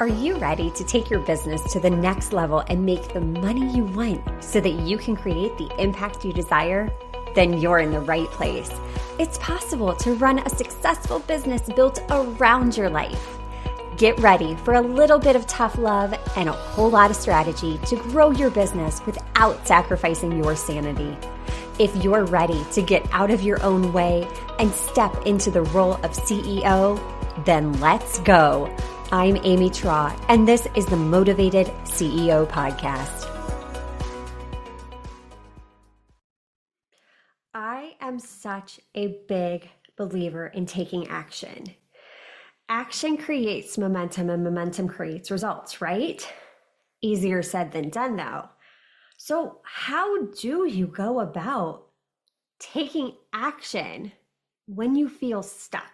Are you ready to take your business to the next level and make the money you want so that you can create the impact you desire? Then you're in the right place. It's possible to run a successful business built around your life. Get ready for a little bit of tough love and a whole lot of strategy to grow your business without sacrificing your sanity. If you're ready to get out of your own way and step into the role of CEO, then let's go. I'm Amy Traw, and this is the Motivated CEO Podcast. I am such a big believer in taking action. Action creates momentum, and momentum creates results, right? Easier said than done, though. So how do you go about taking action when you feel stuck?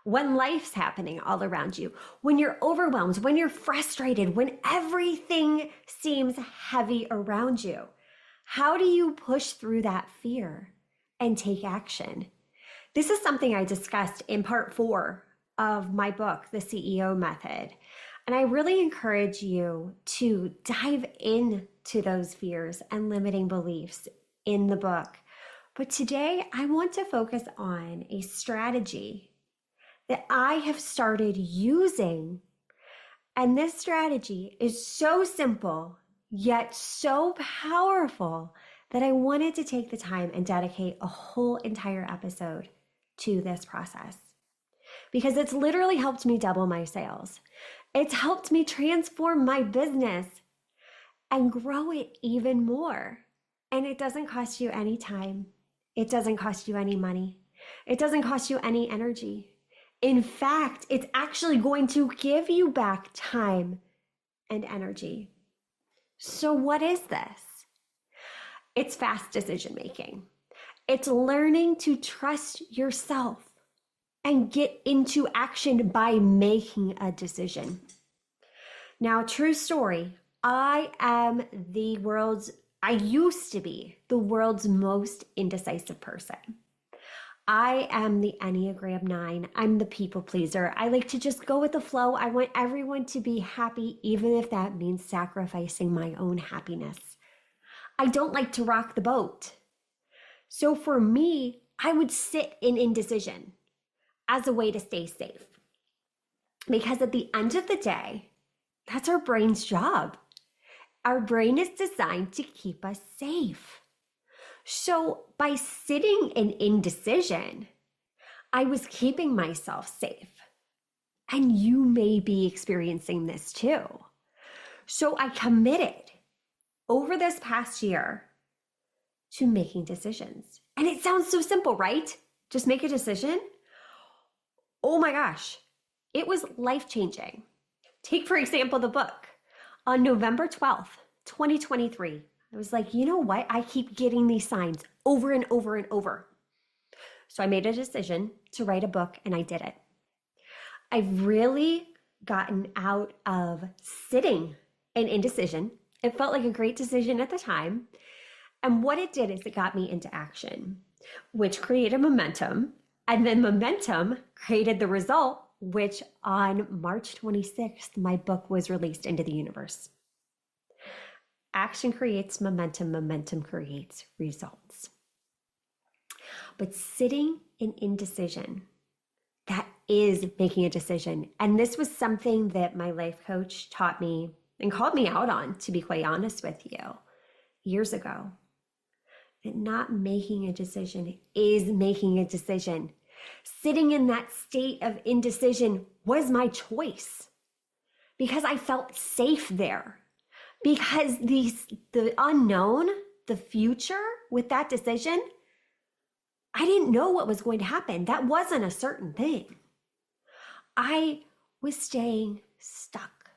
When life's happening all around you, when you're overwhelmed, when you're frustrated, when everything seems heavy around you? How do you push through that fear and take action? This is something I discussed in part 4 of my book, The CEO Method. And I really encourage you to dive into those fears and limiting beliefs in the book. But today I want to focus on a strategy that I have started using. And this strategy is so simple, yet so powerful that I wanted to take the time and dedicate a whole entire episode to this process. Because it's literally helped me double my sales. It's helped me transform my business and grow it even more. And it doesn't cost you any time. It doesn't cost you any money. It doesn't cost you any energy. In fact, it's actually going to give you back time and energy. So what is this? It's fast decision making. It's learning to trust yourself and get into action by making a decision. Now, true story, I used to be the world's most indecisive person. I am the Enneagram 9. I'm the people pleaser. I like to just go with the flow. I want everyone to be happy, even if that means sacrificing my own happiness. I don't like to rock the boat. So for me, I would sit in indecision as a way to stay safe. Because at the end of the day, that's our brain's job. Our brain is designed to keep us safe. So by sitting in indecision, I was keeping myself safe. And you may be experiencing this too. So I committed over this past year to making decisions. And it sounds so simple, right? Just make a decision. Oh my gosh, it was life-changing. Take, for example, the book. On November 12th, 2023, I was like, you know what? I keep getting these signs over and over and over. So I made a decision to write a book, and I did it. I've really gotten out of sitting in indecision. It felt like a great decision at the time. And what it did is it got me into action, which created momentum. And then momentum created the result, which on March 26th, my book was released into the universe. Action creates momentum, momentum creates results. But sitting in indecision, that is making a decision. And this was something that my life coach taught me and called me out on, to be quite honest with you, years ago. That not making a decision is making a decision. Sitting in that state of indecision was my choice because I felt safe there. Because the unknown, the future with that decision, I didn't know what was going to happen. That wasn't a certain thing. I was staying stuck.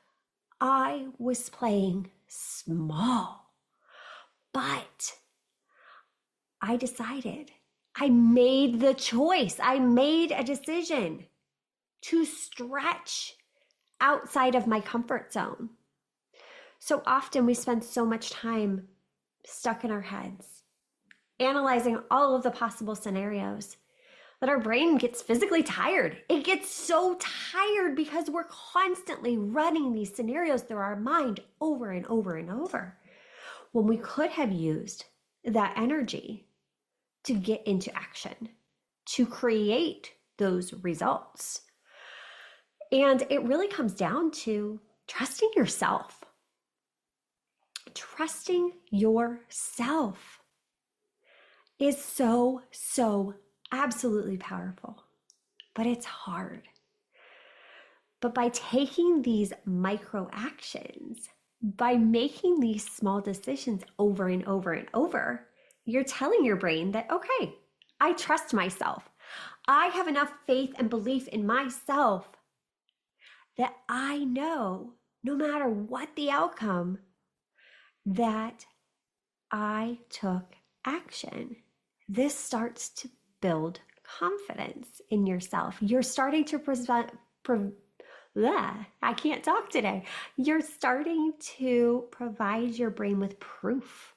I was playing small. But I decided, I made the choice. I made a decision to stretch outside of my comfort zone. So often we spend so much time stuck in our heads, analyzing all of the possible scenarios. that our brain gets physically tired. It gets so tired because we're constantly running these scenarios through our mind over and over and over. When we could have used that energy to get into action, to create those results. And it really comes down to trusting yourself. Trusting yourself is so absolutely powerful, but it's hard. But by taking these micro actions, by making these small decisions over and over and over, you're telling your brain that, okay, I trust myself. I have enough faith and belief in myself that I know, no matter what the outcome, that I took action. This starts to build confidence in yourself. You're starting to I can't talk today. You're starting to provide your brain with proof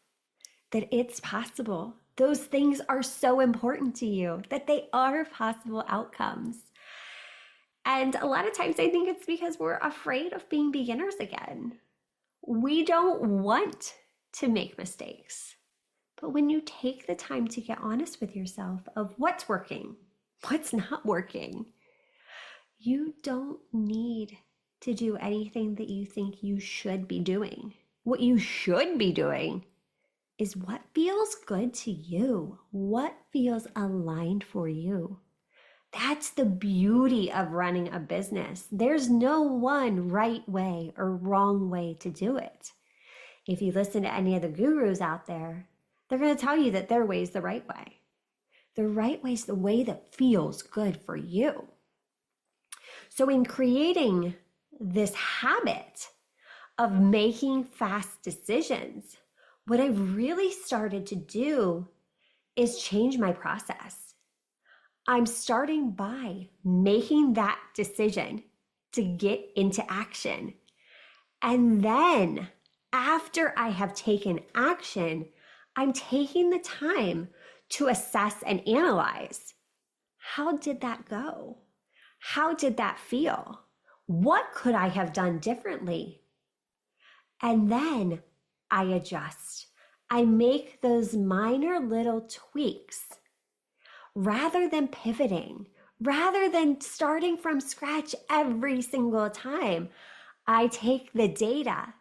that it's possible. Those things are so important to you, that they are possible outcomes. And a lot of times I think it's because we're afraid of being beginners again. We don't want to make mistakes. But when you take the time to get honest with yourself of what's working, what's not working, you don't need to do anything that you think you should be doing. What you should be doing is what feels good to you, what feels aligned for you. That's the beauty of running a business. There's no one right way or wrong way to do it. If you listen to any of the gurus out there, they're going to tell you that their way is the right way. The right way is the way that feels good for you. So in creating this habit of making fast decisions, what I've really started to do is change my process. I'm starting by making that decision to get into action. And then after I have taken action, I'm taking the time to assess and analyze. How did that go? How did that feel? What could I have done differently? And then I adjust. I make those minor little tweaks rather than pivoting, rather than starting from scratch every single time. I take the data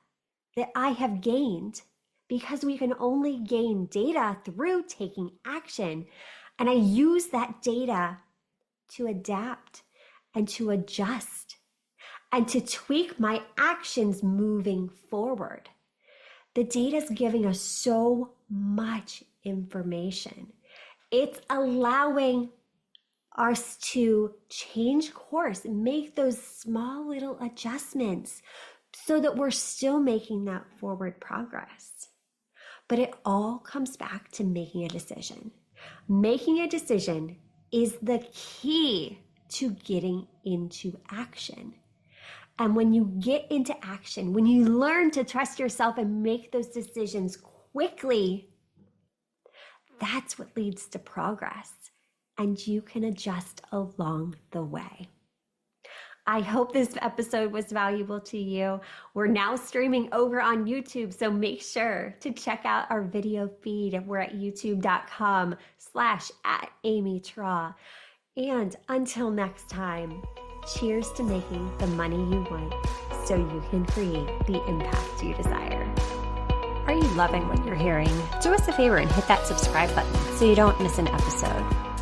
that I have gained, because we can only gain data through taking action, and I use that data to adapt and to adjust and to tweak my actions moving forward. The data is giving us so much information. It's allowing us to change course and make those small little adjustments so that we're still making that forward progress. But it all comes back to making a decision. Making a decision is the key to getting into action. And when you get into action, when you learn to trust yourself and make those decisions quickly, that's what leads to progress. And you can adjust along the way. I hope this episode was valuable to you. We're now streaming over on YouTube, so make sure to check out our video feed. We're at youtube.com/@AmyTraw. And until next time, cheers to making the money you want so you can create the impact you desire. Are you loving what you're hearing? Do us a favor and hit that subscribe button so you don't miss an episode.